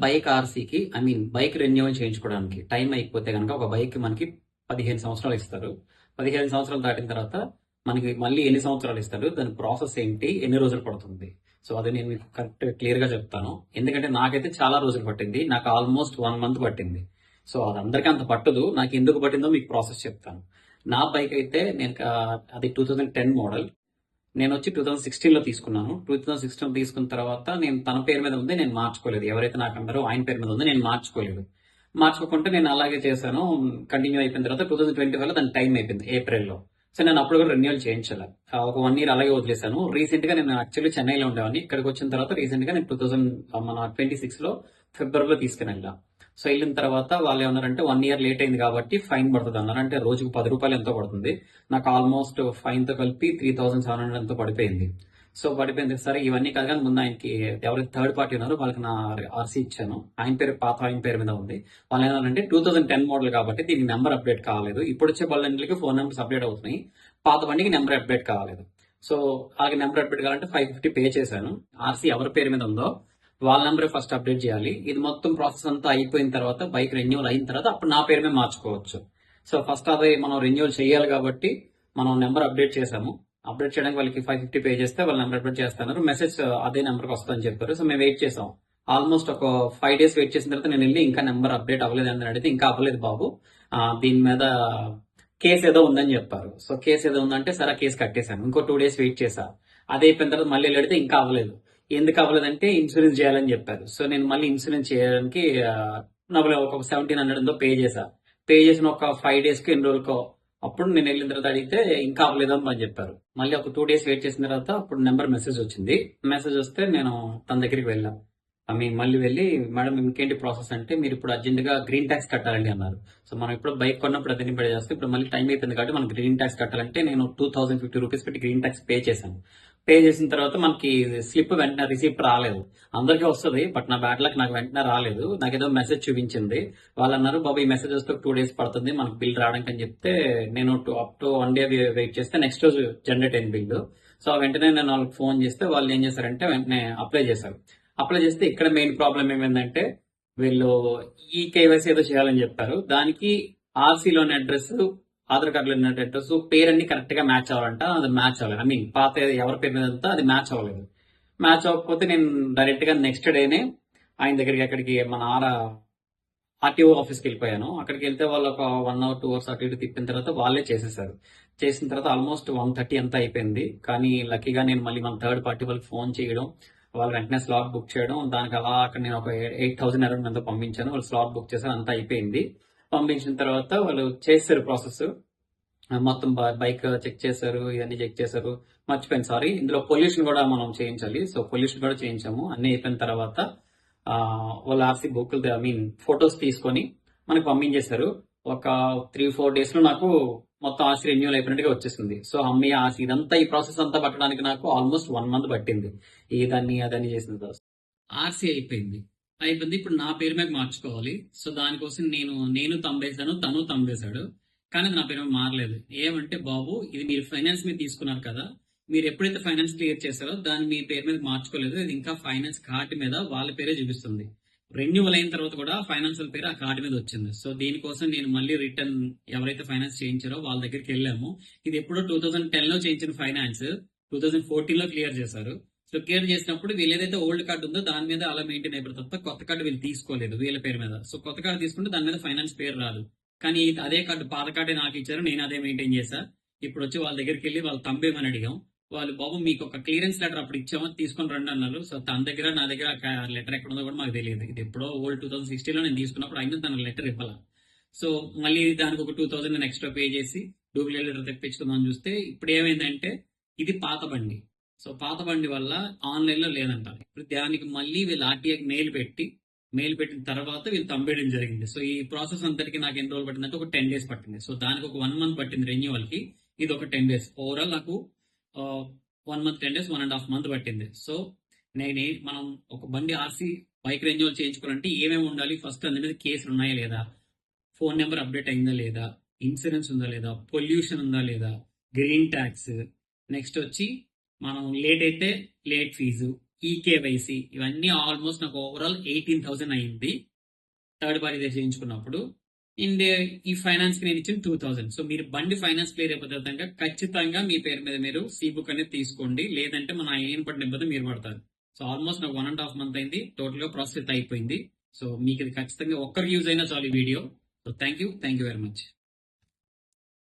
Bike ఆర్‌సీకి bike renewal చేయించుకోవడానికి time అయిపోతే గనక ఒక బైక్ మనకి 15 సంవత్సరాలు ఇస్తారు. 15 సంవత్సరాలు దాటిన తర్వాత మనకి మళ్ళీ ఎన్ని సంవత్సరాలు ఇస్తారు? దాని ప్రాసెస్ ఏంటి? ఎన్ని రోజులు పడుతుంది? సో, అది నేను మీకు క్లియర్‌గా చెప్తాను. ఎందుకంటే నాకైతే చాలా రోజులు పట్టింది. నాకు ఆల్‌మోస్ట్ 1 మంత్ పట్టింది. సో, అది అందరికి అంత పట్టదు. నాకెందుకు పట్టిందో మీకు ప్రాసెస్ చెప్తాను. నా బైక్ అయితే అది 2010 మోడల్. నేనొచ్చి 2016లో తీసుకున్నాను. 2016లో తీసుకున్న తర్వాత తన పేరు మీద ఉంది. నేను మార్చుకోలేదు. ఎవరైతే నాకన్నారో ఆయన పేరు మీద ఉంది. నేను మార్చుకోలేదు. మార్చుకోకుంటే నేను అలాగే చేశాను. కంటిన్యూ అయిపోయిన తర్వాత 2025లో దాని టైం అయిపోయింది ఏప్రిల్‌లో. సో, నేను అప్పుడు కూడా రెన్యువల్ చేయించలే. ఒక 1 ఇయర్ అలాగే వదిలేసాను. రీసెంట్‌గా నేను యాక్చువల్లీ చెన్నైలో ఉండేవాడిని. ఇక్కడికొచ్చిన తర్వాత రీసెంట్‌గా నేను 26లో ఫిబ్రవరిలో తీసుకొనెళ్ళా. సో, ఎళ్ళిన తర్వాత వాళ్ళేమన్నారంటే 1 ఇయర్ లేట్ అయింది కాబట్టి ఫైన్ పడతదన్నారు. అంటే రోజుకు రూ. 10 ఎంతో పడుతుంది. నాకు ఆల్మోస్ట్ ఫైన్‌తో కలిపి 3700 ఎంతో పడిపోయింది. సో, పడిపోయింది. సరే ఇవన్నీ కాదు గానీ ముందు ఆయనకి ఎవరైతే థర్డ్ పార్టీ ఉన్నారో వాళ్ళకి నా ఆర్‌సీ ఇచ్చాను. ఆయన పేరు మీద ఉంది. వాళ్ళేమన్నారంటే 2010 మోడల్ కాబట్టి దీనికి నంబర్ అప్డేట్ కాలేదు. ఇప్పుడొచ్చే బండ్లన్నిటికి ఫోన్ నంబర్స్ అప్డేట్ అవుతున్నాయి. పాత బండికి నంబర్ అప్డేట్ కాలేదు. సో, అలాగే నంబర్ అప్డేట్ కావాలంటే 550 పే చేశాను. ఆర్‌సీ ఎవరి పేరు మీద ఉందో వాళ్ళ నెంబరే ఫస్ట్ అప్డేట్ చేయాలి. ఇది మొత్తం ప్రాసెస్ అంతా అయిపోయిన తర్వాత బైక్ రెన్యువల్ అయిన తర్వాత అప్పుడు నా పేరు మీద మార్చుకోవచ్చు. సో, ఫస్ట్ అది మనం రెన్యువల్ చేయాలి కాబట్టి మనం నెంబర్ అప్డేట్ చేసాము. అప్డేట్ చేయడానికి వాళ్ళకి 550 పే చేస్తే వాళ్ళు నెంబర్ అప్డేట్ చేస్తున్నారు. మెసేజ్ అదే నెంబర్కి వస్తుందని చెప్పారు. సో, మేము వెయిట్ చేసాం. ఆల్మోస్ట్ ఒక 5 డేస్ వెయిట్ చేసిన తర్వాత నేను వెళ్ళి ఇంకా నెంబర్ అప్డేట్ అవ్వలేదు అని అడిగితే ఇంకా అవ్వలేదు బాబు. దీని మీద కేసు ఏదో ఉందని చెప్పారు. సో, కేసు ఏదో ఉందంటే సరే కేసు కట్టేశాను. ఇంకో 2 డేస్ వెయిట్ చేశా. అది అయిపోయిన తర్వాత మళ్ళీ వెళ్తే ఇంకా అవ్వలేదు. ఎందుకు అవ్వలేదంటే ఇన్సూరెన్స్ చేయాలని చెప్పారు. సో, నేను మళ్ళీ ఇన్సూరెన్స్ చేయడానికి డబ్బులు ఒక 1700 ఎంతో పే చేశా. పే చేసిన ఒక 5 డేస్‌కో ఎన్ని రోజులకో అప్పుడు నేను వెళ్ళిన తర్వాత అడిగితే ఇంకా అవ్వలేదు అని చెప్పారు. మళ్ళీ ఒక 2 డేస్ వెయిట్ చేసిన తర్వాత అప్పుడు నెంబర్ మెసేజ్ వచ్చింది. మెసేజ్ వస్తే నేను తన దగ్గరికి వెళ్ళా. మళ్ళీ వెళ్ళి మేడం ఇంకేంటి ప్రాసెస్ అంటే మీరు ఇప్పుడు అర్జెంట్‌గా గ్రీన్ టాక్స్ కట్టాలండి అన్నారు. సో, మనం ఎప్పుడో బైక్ కొన్నప్పుడు అదన్నీ పే చేస్తాం. ఇప్పుడు మళ్ళీ టైం అయిపోయింది కాబట్టి మనం గ్రీన్ టాక్స్ కట్టాలంటే నేను రూ. 2050 పెట్టి గ్రీన్ టాక్స్ పే చేశాను. పే చేసిన తర్వాత మనకి స్లిప్ వెంటనే రిసిప్ట్ రాలేదు. అందరికీ వస్తది. బట్ నా బ్యాడ్ లక్ నాకు వెంటనే రాలేదు. నాకేదో మెసేజ్ చూపించింది. వాళ్ళన్నారు బాబు ఈ మెసేజ్ వస్తే 2 డేస్ పడుతుంది మనకు బిల్ రావడానికి అని చెప్తే నేను అప్ టు 1 డే వెయిట్ చేస్తే నెక్స్ట్ రోజు జనరేట్ అయింది బిల్లు. సో, వెంటనే నేను వాళ్ళకి ఫోన్ చేస్తే వాళ్ళు ఏం చేశారంటే వెంటనే అప్లై చేశారు. అప్లై చేస్తే ఇక్కడ మెయిన్ ప్రాబ్లం ఏమైందంటే వీళ్ళు కేవైసీ ఏదో చేయాలని చెప్పారు. దానికి ఆర్‌సీలోని అడ్రస్, ఆధార్ కార్డులో ఉన్న అడ్రస్, పేరన్నీ కరెక్ట్ గా మ్యాచ్ అవ్వాలంట. అది మ్యాచ్ అవ్వలేదు. పాత ఎవరి పేరు మీద ఉందో అది మ్యాచ్ అవ్వలేదు. మ్యాచ్ అవ్వకపోతే నేను డైరెక్ట్ గా నెక్స్ట్ డేనే ఆయన దగ్గరికి ఎక్కడికి మన ఆర్‌టీఓ ఆఫీస్‌కి వెళ్ళిపోయాను. అక్కడికి వెళ్తే వాళ్ళు ఒక 1 అవర్ 2 అవర్స్ అటు ఇటు తిప్పిన తర్వాత వాళ్ళే చేసేసారు. చేసిన తర్వాత ఆల్మోస్ట్ 1:30 అంతా అయిపోయింది. కానీ లక్కీగా నేను మళ్ళీ మన థర్డ్ పార్టీ వాళ్ళకి ఫోన్ చేయడం, వాళ్ళు వెంటనే స్లాట్ బుక్ చేయడం, దానికి అలా అక్కడ నేను ఒక 8000 అరౌండ్ ఎంతో పంపించాను. వాళ్ళు స్లాట్ బుక్ చేశారు. అంతా అయిపోయింది. పంపించిన తర్వాత వాళ్ళు చేశారు ప్రాసెస్. మొత్తం బైక్ చెక్ చేశారు. ఇవన్నీ చెక్ చేశారు. మర్చిపోయాను సారీ. ఇందులో పొల్యూషన్ కూడా మనం చేయించాలి. సో, పొల్యూషన్ కూడా చేయించాము. అన్నీ అయిపోయిన తర్వాత వాళ్ళ ఆర్‌సీ బుక్కులు ఫోటోస్ తీసుకొని మనకు పంపించేశారు. ఒక 3, 4 డేస్ లో నాకు మొత్తం ఆర్‌సీ రెన్యూవల్ అయిపోయినట్టుగా వచ్చేసింది. సో, అమ్మయ్య ఇదంతా ఈ ప్రాసెస్ అంతా పట్టడానికి నాకు ఆల్మోస్ట్ 1 మంత్ పట్టింది. ఇదని అదని చేసిన తర్వాత ఆర్‌సీ అయిపోయింది. అయిపోయింది. ఇప్పుడు నా పేరు మీద మార్చుకోవాలి. సో, దానికోసం నేను తంబేశాను. తను తంబేశాడు. కానీ అది నా పేరు మీద మారలేదు. ఏమంటే బాబు ఇది మీరు ఫైనాన్స్ మీద తీసుకున్నారు కదా! మీరు ఎప్పుడైతే ఫైనాన్స్ క్లియర్ చేశారో దాన్ని మీ పేరు మీద మార్చుకోలేదు. ఇది ఇంకా ఫైనాన్స్ కార్డ్ మీద వాళ్ళ పేరే చూపిస్తుంది. రెన్యువల్ అయిన తర్వాత కూడా ఫైనాన్షియల్ పేరు ఆ కార్డు మీద వచ్చింది. సో, దీనికోసం నేను మళ్ళీ రిటర్న్ ఎవరైతే ఫైనాన్స్ చేయించారో వాళ్ళ దగ్గరికి వెళ్ళాము. ఇది ఎప్పుడో 2010లో చేయించిన ఫైనాన్స్ 2014లో క్లియర్ చేశారు. సో, క్లియర్ చేసినప్పుడు వీళ్ళు ఏదైతే ఓల్డ్ కార్డు ఉందో దాని మీద అలా మెయింటైన్ అయిపోతుంది తప్ప కొత్త కార్డు వీళ్ళు తీసుకోలేదు వీళ్ళ పేరు మీద. సో, కొత్త కార్డు తీసుకుంటే దాని మీద ఫైనాన్స్ పేరు రాదు. కానీ అదే కార్డు పాత కార్డే నాకు ఇచ్చారు. నేను అదే మెయింటైన్ చేశా. ఇప్పుడు వచ్చి వాళ్ళ దగ్గరికి వెళ్ళి వాళ్ళు తంబేమని అడిగాం. వాళ్ళు బాబు మీకు ఒక క్లియరెన్స్ లెటర్ అప్పుడు ఇచ్చామో తీసుకొని రండి అన్నారు. సో, తన దగ్గర నా దగ్గర లెటర్ ఎక్కడ ఉందో కూడా మాకు తెలియదు. ఇది ఎప్పుడో ఓల్డ్ 2016లో నేను తీసుకున్నప్పుడు అయినా తన లెటర్ ఇవ్వాల. సో, మళ్ళీ దానికి ఒక 2000 నేను ఎక్స్ట్రా పే చేసి డూప్లికేట్ లెటర్ తెప్పించుకుందామని చూస్తే ఇప్పుడు ఏమైందంటే ఇది పాత బండి. సో, పాత బండి వల్ల ఆన్లైన్ లో లేదంట. ఇప్పుడు దానికి మళ్ళీ వీళ్ళు ఆర్టీఐకి మెయిల్ పెట్టిన తర్వాత వీళ్ళు తంబేయడం జరిగింది. సో, ఈ ప్రాసెస్ అంతటికి నాకు ఎన్ని రోజులు పట్టిందంటే ఒక 10 డేస్ పట్టింది. సో, దానికి ఒక 1 మంత్ పట్టింది రెన్యువల్ కి. ఇది ఒక 10 డేస్. ఓవరాల్ నాకు 1 మంత్ 10 డేస్ 1.5 మంత్ పట్టింది. సో, మనం ఒక బండి ఆర్‌సీ బైక్ రెన్యువల్ చేయించుకోవాలంటే ఏమేమి ఉండాలి? ఫస్ట్ దాని మీద కేసులు ఉన్నాయా లేదా? ఫోన్ నెంబర్ అప్డేట్ అయిందా లేదా? ఇన్సూరెన్స్ ఉందా లేదా? పొల్యూషన్ ఉందా లేదా? Green tax. నెక్స్ట్ వచ్చి మనం లేట్ అయితే లేట్ ఫీజు. ఈ కేవైసీ ఇవన్నీ ఆల్మోస్ట్ నాకు ఓవరాల్ 18,000 అయింది థర్డ్ పార్టీ చేయించుకున్నప్పుడు. అండ్ ఈ ఫైనాన్స్ కి నేను ఇచ్చిన 2,000. సో మీరు బండి ఫైనాన్స్ క్లియర్ అయిపోతే కనుక ఖచ్చితంగా మీ పేరు మీద మీరు సీ బుక్ అనేది తీసుకోండి, లేదంటే మన ఏం పడిన ఇబ్బంది మీరు పడతారు. సో ఆల్మోస్ట్ నాకు 1.5 month అయింది, టోటల్ గా ప్రాసెస్ అయిపోయింది. సో మీకు ఇది ఖచ్చితంగా ఒక్కరికి యూజ్ అయినా చాలు ఈ video. So thank you very much.